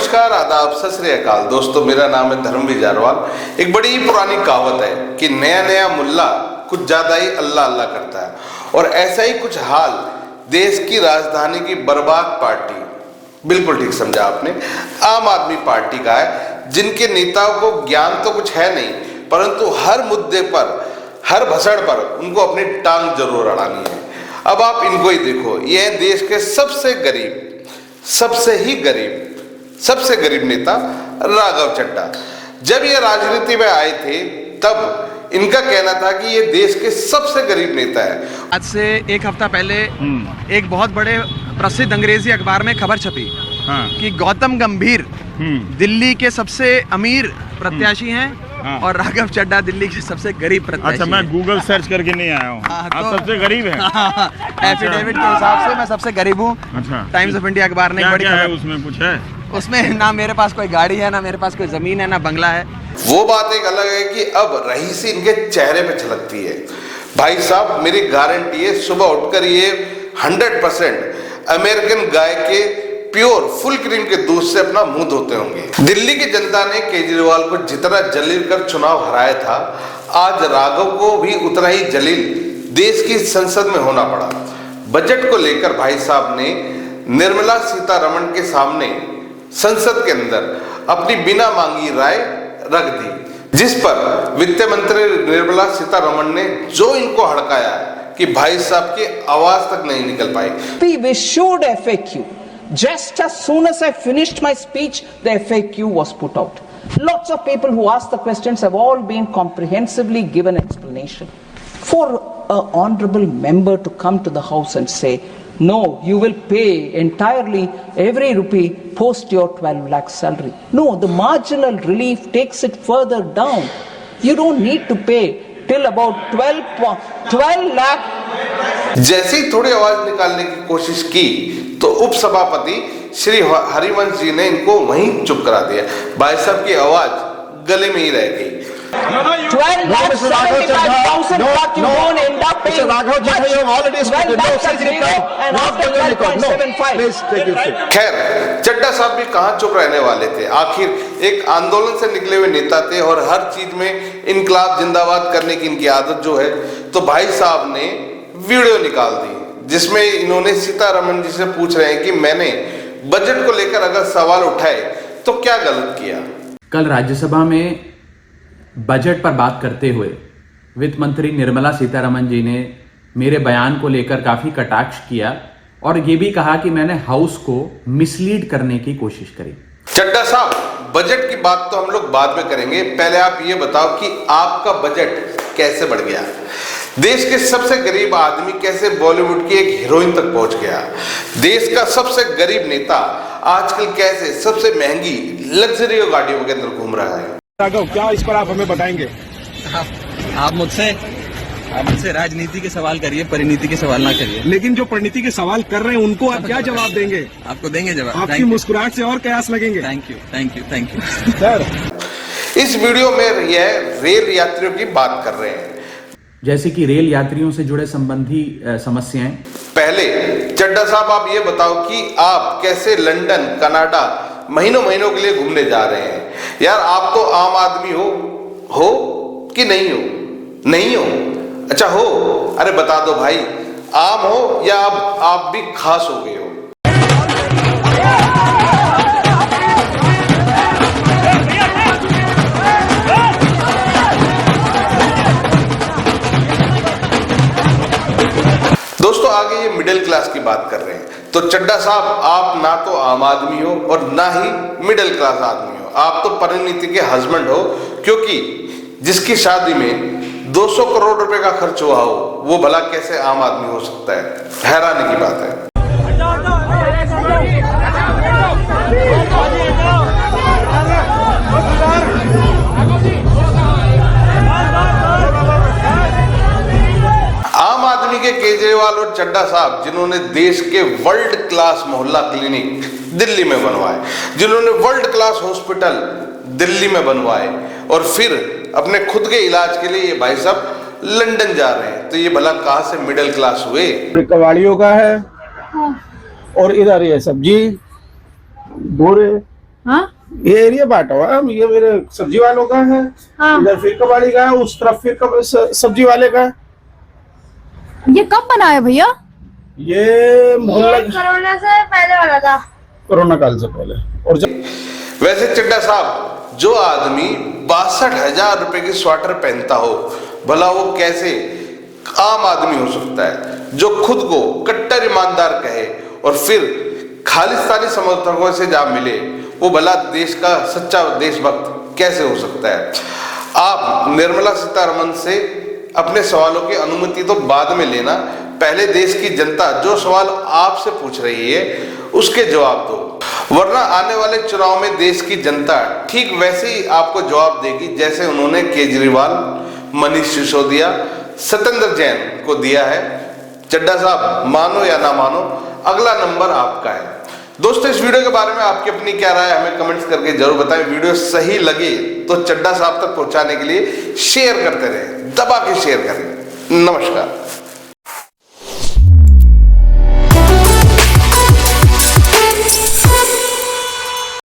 नमस्कार, आदाब, सत श्री अकाल। दोस्तों, मेरा नाम है धर्मवीर जारवाल। एक बड़ी ही पुरानी कहावत है कि नया नया मुल्ला कुछ ज्यादा ही अल्लाह अल्लाह करता है, और ऐसा ही कुछ हाल देश की राजधानी की बर्बाद पार्टी, बिल्कुल ठीक समझा आपने, आम आदमी पार्टी का है, जिनके नेताओं को ज्ञान तो कुछ है नहीं, परंतु हर मुद्दे पर, हर भसड़ पर उनको अपनी टांग जरूर अड़ानी है। अब आप इनको ही देखो, यह देश के सबसे गरीब, सबसे गरीब नेता राघव चड्ढा। जब ये राजनीति में आए थे तब इनका कहना था कि ये देश के सबसे गरीब नेता है। आज से एक हफ्ता पहले एक बहुत बड़े प्रसिद्ध अंग्रेजी अखबार में खबर छपी कि गौतम गंभीर दिल्ली के सबसे अमीर प्रत्याशी हैं और राघव चड्ढा दिल्ली के सबसे गरीब प्रत्याशी। अच्छा, मैं गूगल सर्च करके नहीं आया हूँ। आप सबसे गरीब हैं? एफिडेविट के हिसाब से मैं सबसे गरीब हूँ। अच्छा, टाइम्स ऑफ इंडिया अखबार ने बड़ी खबर, उसमें कुछ है? उसमें ना मेरे पास कोई गाड़ी है, ना मेरे पास कोई जमीन है, ना बंगला है। वो बात एक अलग है कि अब रईसी इनके चेहरे पे झलकती है। भाई साहब, मेरी गारंटी है, सुबह उठकर ये 100% अमेरिकन गाय के प्योर फुल क्रीम के दूध से अपना मुंह धोते होंगे। दिल्ली की जनता ने केजरीवाल को जितना जलील कर चुनाव हराया था, आज राघव को भी उतना ही जलील देश की संसद में होना पड़ा। बजट को लेकर भाई साहब ने निर्मला सीतारमण के सामने संसद के अंदर अपनी बिना मांगी राय रख दी, जिस पर वित्त मंत्री निर्मला सीतारमण ने जो इनको हड़काया कि भाई साहब की आवाज तक नहीं निकल पाई। We issued FAQ. Just as soon as I finished my speech, the FAQ was put out. Lots of people who asked the questions have all been comprehensively given explanation. For an honorable member to come to the house and say, no, you will pay entirely every rupee post your 12 lakh salary. No, the marginal relief takes it further down. You don't need to pay till about 12 lakh. जैसे ही थोड़ी आवाज निकालने की कोशिश की तो उपसभापति श्री हरिवंश जी ने इनको वहीं चुप करा दिया। भाई साहब की आवाज गले में ही रह गई। 12,75,000 what you won't end up paying. खैर, चड्ढा साहब भी कहाँ चुप रहने वाले थे। आखिर एक आंदोलन से निकले हुए नेता थे और हर चीज में इनकलाब जिंदाबाद करने की इनकी आदत जो है, तो भाई साहब ने वीडियो निकाल दी जिसमें इन्होंने सीतारमण जी से पूछ रहे हैं कि मैंने बजट को लेकर अगर सवाल उठाए तो क्या गलत किया। कल राज्यसभा में बजट पर बात करते हुए वित्त मंत्री निर्मला सीतारमण जी ने मेरे बयान को लेकर काफी कटाक्ष किया और ये भी कहा कि मैंने हाउस को मिसलीड करने की कोशिश करी। चड्ढा साहब, बजट की बात तो हम लोग बाद में करेंगे, पहले आप ये बताओ कि आपका बजट कैसे बढ़ गया? देश के सबसे गरीब आदमी कैसे बॉलीवुड की एक हीरोइन तक पहुंच गया? देश का सबसे गरीब नेता आजकल कैसे सबसे महंगी लग्जरी गाड़ियों के अंदर घूम रहा है? राघव, क्या इस पर आप हमें बताएंगे? आप मुझसे राजनीति के सवाल करिए, परिनीति के सवाल ना करिए। लेकिन जो परिणति के सवाल कर रहे हैं उनको आप क्या जवाब देंगे? आपको देंगे जवाब। आपकी मुस्कुराहट से और कयास लगेंगे। थैंक यू सर, इस वीडियो में यह रेल यात्रियों की बात कर रहे हैं, जैसे कि रेल यात्रियों से जुड़े संबंधी समस्याएं। पहले चड्ढा साहब, आप ये बताओ कि आप कैसे लंदन, कनाडा महीनों के लिए घूमने जा रहे हैं? यार, आप तो आम आदमी हो कि नहीं हो? नहीं हो? अच्छा हो, अरे बता दो भाई, आम हो या आप भी खास हो गए हो? दोस्तों, आगे ये मिडिल क्लास की बात कर रहे हैं, तो चड्ढा साहब, आप ना तो आम आदमी हो और ना ही मिडिल क्लास आदमी हो, आप तो परिणीति के हस्बैंड हो, क्योंकि जिसकी शादी में 200 करोड़ रुपए का खर्च हुआ हो, वो भला कैसे आम आदमी हो सकता है? हैरानी की बात है। आम आदमी के केजरीवाल और चड्ढा साहब, जिन्होंने देश के वर्ल्ड क्लास मोहल्ला क्लिनिक दिल्ली में बनवाए, जिन्होंने वर्ल्ड क्लास हॉस्पिटल दिल्ली में बनवाए, और फिर अपने खुद के इलाज के लिए ये भाई साहब लंदन जा रहे हैं, तो ये भला कहाँ से मिडिल क्लास हुए? कबाड़ियों का है और इधर ये सब्जी बोरे हाँ ये एरिया बांटा हुआ है, ये मेरे सब्जी वालों का है, हाँ। इधर फिर कबाड़ी का है, उस तरफ फिर सब्जी वाले का है। ये कब बना है भैया? ये मोहल्ला कोरोना से पहले वाला था। कोरोना काल से पहले। और जब वैसे चड्ढा साहब, जो आदमी 62,000 रुपए की स्वेटर पहनता हो, भला वो कैसे आम आदमी हो सकता है जो खुद को कट्टर ईमानदार कहे और फिर खालिस्तानी समर्थकों से जा मिले, वो भला देश का सच्चा देशभक्त कैसे हो सकता है? आप निर्मला सीतारमण से अपने सवालों की अनुमति तो बाद में लेना, पहले देश की जनता जो सवाल आपसे पूछ रही है उसके जवाब दो, वरना आने वाले चुनाव में देश की जनता ठीक वैसे ही आपको जवाब देगी जैसे उन्होंने केजरीवाल, मनीष सिसोदिया, सत्येंद्र जैन को दिया है। चड्ढा साहब, मानो या ना मानो, अगला नंबर आपका है। दोस्तों, इस वीडियो के बारे में आपकी अपनी क्या राय है हमें कमेंट्स करके जरूर बताएं। वीडियो सही लगे तो चड्ढा साहब तक पहुंचाने के लिए शेयर करते रहें, दबा के शेयर करें। नमस्कार।